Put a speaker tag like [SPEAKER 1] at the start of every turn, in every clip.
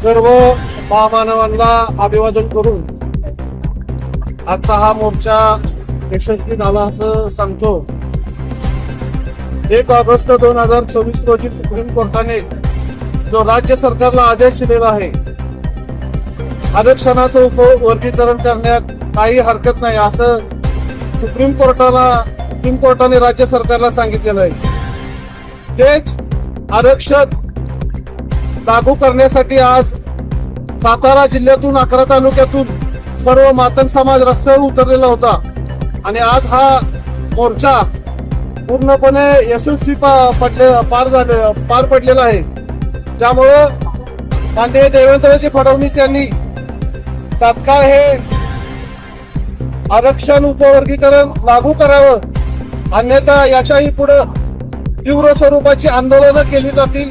[SPEAKER 1] सर्व महामानवांना अभिवादन करून आजचा हा मोर्चा यशस्वी झाला असं सांगतो। 1 ऑगस्ट 2024 रोजी सुप्रीम कोर्टाने जो राज्य सरकारला आदेश दिलेला आहे, आरक्षणाचं उपवर्गीकरण करण्यात काही हरकत नाही असं सुप्रीम कोर्टाने राज्य सरकारला सांगितलेलं आहे। तेच आरक्षण लागू करण्यासाठी आज सातारा जिल्ह्यातून 11 तालुक्यातून सर्व मातंग समाज रस्त्यावर उतरलेला होता आणि आज हा मोर्चा पूर्णपणे यशस्वी पार पडलेला आहे। त्यामुळं माननीय देवेंद्रजी फडणवीस यांनी तात्काळ हे आरक्षण उपवर्गीकरण लागू करावं, अन्यथा याच्याही पुढे तीव्र स्वरूपाची आंदोलनं केली जातील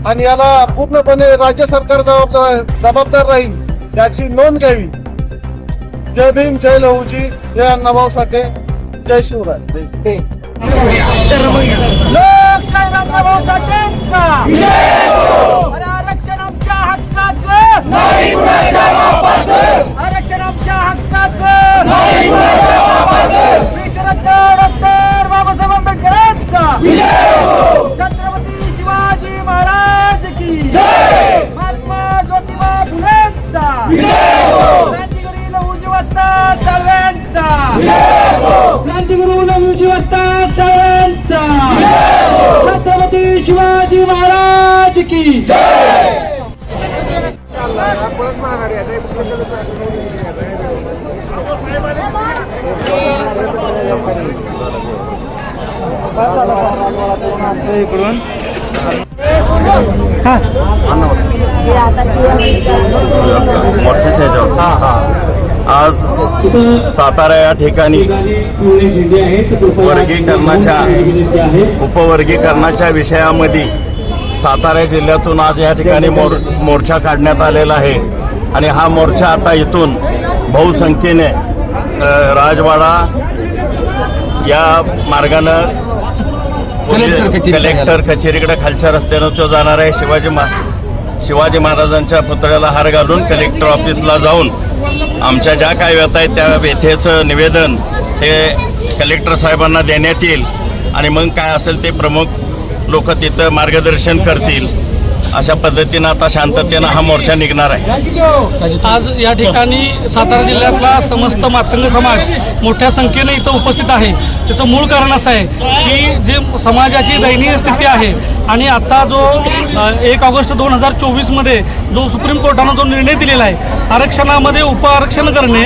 [SPEAKER 1] आणि याला पूर्णपणे राज्य सरकार जबाबदार राहील याची नोंद घ्यावी। जय भीम, जय लहूजी, जय अण्णाभाऊ साठे, जय शिवराय।
[SPEAKER 2] आरक्षण आमच्या हक्काचं नाही, आरक्षण आमच्या हक्काचं नाही, डॉक्टर बाबासाहेब आंबेडकरांचा छत्रपती शिवाजी महाराज की जय, महात्मा ज्योतिबा फुलेंचा क्रांतिगुरू लहुजी वस्ताद साळव्यांचा, क्रांतिगुरू लहुजी वस्ताद साळव्यांचा, छत्रपती शिवाजी महाराज की जय।
[SPEAKER 3] आज सातारा या ठिकाणी उपवर्गीकरणाच्या विषयामध्ये सातारा जिल्ह्यातून आज या ठिकाणी मोर्चा काढण्यात आलेला आहे आणि हा मोर्चा आता इथून बहुसंख्येने राजवाडा या मार्गानं कलेक्टर कचेरीकडे खालच्या रस्त्यानं तो जाणार आहे। शिवाजी महाराजांच्या पुतळ्याला हार घालून कलेक्टर ऑफिसला जाऊन आमच्या ज्या काही व्यथा आहेत त्या व्यथेचं निवेदन हे कलेक्टर साहेबांना देण्यात येईल आणि मग काय असेल ते प्रमुख लोक तिथं मार्गदर्शन करतील। अशा पद्धतीनं आता शांततेनं हा मोर्चा निघणार आहे।
[SPEAKER 4] आज या ठिकाणी सातारा जिल्ह्यातला समस्त मातंग समाज मोठ्या संख्येने इथं उपस्थित आहे। त्याचं मूळ कारण असं आहे की जे समाजाची दयनीय स्थिती आहे आणि आता जो 1 ऑगस्ट 2024 मध्ये जो सुप्रीम कोर्टानं जो निर्णय दिलेला आहे, आरक्षणामध्ये उपआरक्षण करणे,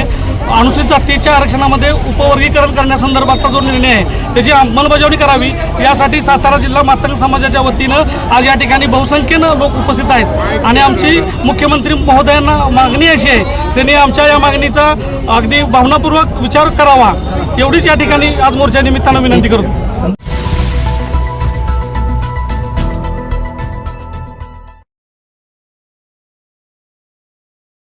[SPEAKER 4] अनुसूचित जातीच्या आरक्षणामध्ये उपवर्गीकरण करण्यासंदर्भातला जो निर्णय आहे त्याची अंमलबजावणी करावी, यासाठी सातारा जिल्हा मातंग समाजाच्या वतीनं आज या ठिकाणी बहुसंख्येनं लोक उपस्थित आहेत आणि आमची मुख्यमंत्री महोदयांना मागणी अशी आहे त्यांनी आमच्या या मागणीचा अगदी भावनापूर्वक विचार करावा, एवढीच या ठिकाणी आज मोर्चा निमित्तानं विनंती करतो।